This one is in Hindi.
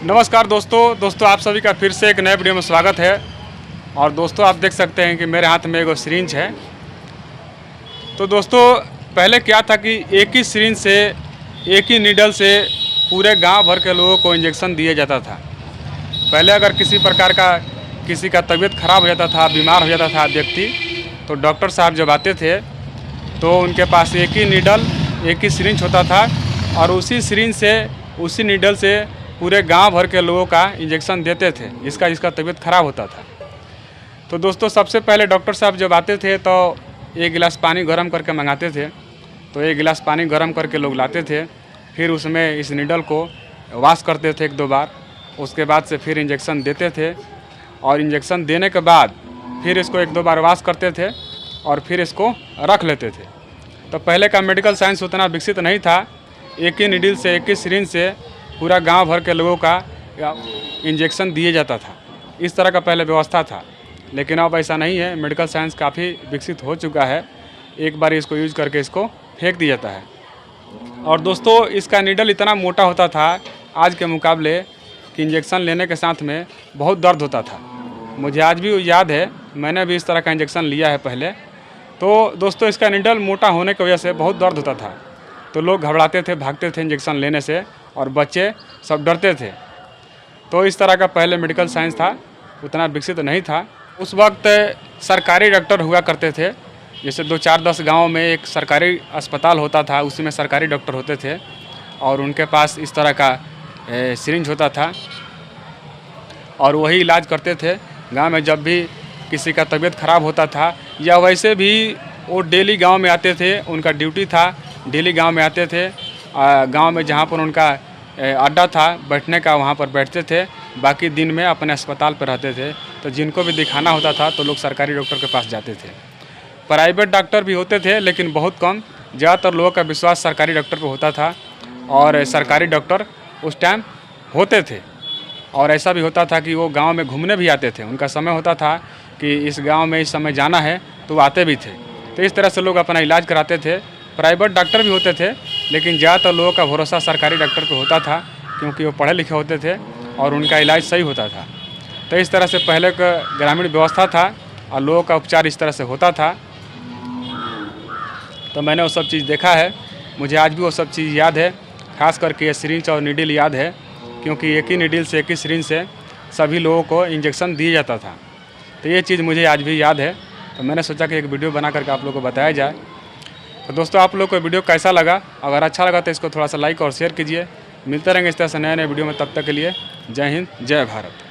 नमस्कार दोस्तों आप सभी का फिर से एक नए वीडियो में स्वागत है। और दोस्तों आप देख सकते हैं कि मेरे हाथ में एक सिरिंज है। तो दोस्तों पहले क्या था कि एक ही सिरिंज से, एक ही नीडल से पूरे गांव भर के लोगों को इंजेक्शन दिया जाता था। पहले अगर किसी का तबीयत खराब हो जाता था, बीमार हो जाता था व्यक्ति, तो डॉक्टर साहब जब आते थे तो उनके पास एक ही नीडल, एक ही सिरिंज होता था और उसी सिरिंज से, उसी नीडल से पूरे गांव भर के लोगों का इंजेक्शन देते थे जिसका तबीयत खराब होता था। तो दोस्तों सबसे पहले डॉक्टर साहब जब आते थे तो एक गिलास पानी गर्म करके मंगाते थे। तो एक गिलास पानी गर्म करके लोग लाते थे, फिर उसमें इस नीडल को वॉश करते थे 1-2 बार। उसके बाद से फिर इंजेक्शन देते थे और इंजेक्शन देने के बाद फिर इसको 1-2 बार वॉश करते थे और फिर इसको रख लेते थे। तो पहले का मेडिकल साइंस उतना विकसित नहीं था। एक ही नीडल से, एक ही सिरिंज से पूरा गांव भर के लोगों का इंजेक्शन दिए जाता था। इस तरह का पहले व्यवस्था था, लेकिन अब ऐसा नहीं है। मेडिकल साइंस काफ़ी विकसित हो चुका है। एक बार इसको यूज करके इसको फेंक दिया जाता है। और दोस्तों इसका नीडल इतना मोटा होता था आज के मुकाबले कि इंजेक्शन लेने के साथ में बहुत दर्द होता था। मुझे आज भी याद है, मैंने भी इस तरह का इंजेक्शन लिया है पहले। तो दोस्तों इसका नीडल मोटा होने की वजह से बहुत दर्द होता था, तो लोग घबराते थे, भागते थे इंजेक्शन लेने से, और बच्चे सब डरते थे। तो इस तरह का पहले मेडिकल साइंस था, उतना विकसित नहीं था। उस वक्त सरकारी डॉक्टर हुआ करते थे। जैसे 2-4-10 गाँव में एक सरकारी अस्पताल होता था, उसी में सरकारी डॉक्टर होते थे और उनके पास इस तरह का सिरिंज होता था और वही इलाज करते थे। गांव में जब भी किसी का तबीयत खराब होता था या वैसे भी वो डेली गांव में आते थे, उनका ड्यूटी था, डेली गांव में आते थे। गांव में जहां पर उनका अड्डा था बैठने का, वहां पर बैठते थे, बाकी दिन में अपने अस्पताल पर रहते थे। तो जिनको भी दिखाना होता था तो लोग सरकारी डॉक्टर के पास जाते थे। प्राइवेट डॉक्टर भी होते थे लेकिन बहुत कम। ज़्यादातर लोगों का विश्वास सरकारी डॉक्टर पर होता था और सरकारी डॉक्टर उस टाइम होते थे। और ऐसा भी होता था कि वो गांव में घूमने भी आते थे। उनका समय होता था कि इस गांव में इस समय जाना है, तो वो आते भी थे। तो इस तरह से लोग अपना इलाज कराते थे। प्राइवेट डॉक्टर भी होते थे लेकिन ज़्यादातर लोगों का भरोसा सरकारी डॉक्टर पर होता था, क्योंकि वो पढ़े लिखे होते थे और उनका इलाज सही होता था। तो इस तरह से पहले का ग्रामीण व्यवस्था था और लोगों का उपचार इस तरह से होता था। तो मैंने वो सब चीज़ देखा है, मुझे आज भी वो सब चीज़ याद है। खास करके ये सिरिंज और नीडल याद है, क्योंकि एक ही नीडल से, एक ही सिरिंज से सभी लोगों को इंजेक्शन दिया जाता था। तो ये चीज़ मुझे आज भी याद है। तो मैंने सोचा कि एक वीडियो बना करके आप लोगों को बताया जाए। तो दोस्तों आप लोग को वीडियो कैसा लगा? अगर अच्छा लगा तो इसको थोड़ा सा लाइक और शेयर कीजिए। मिलते रहेंगे इस तरह से नए वीडियो में। तब तक के लिए जय हिंद, जय भारत।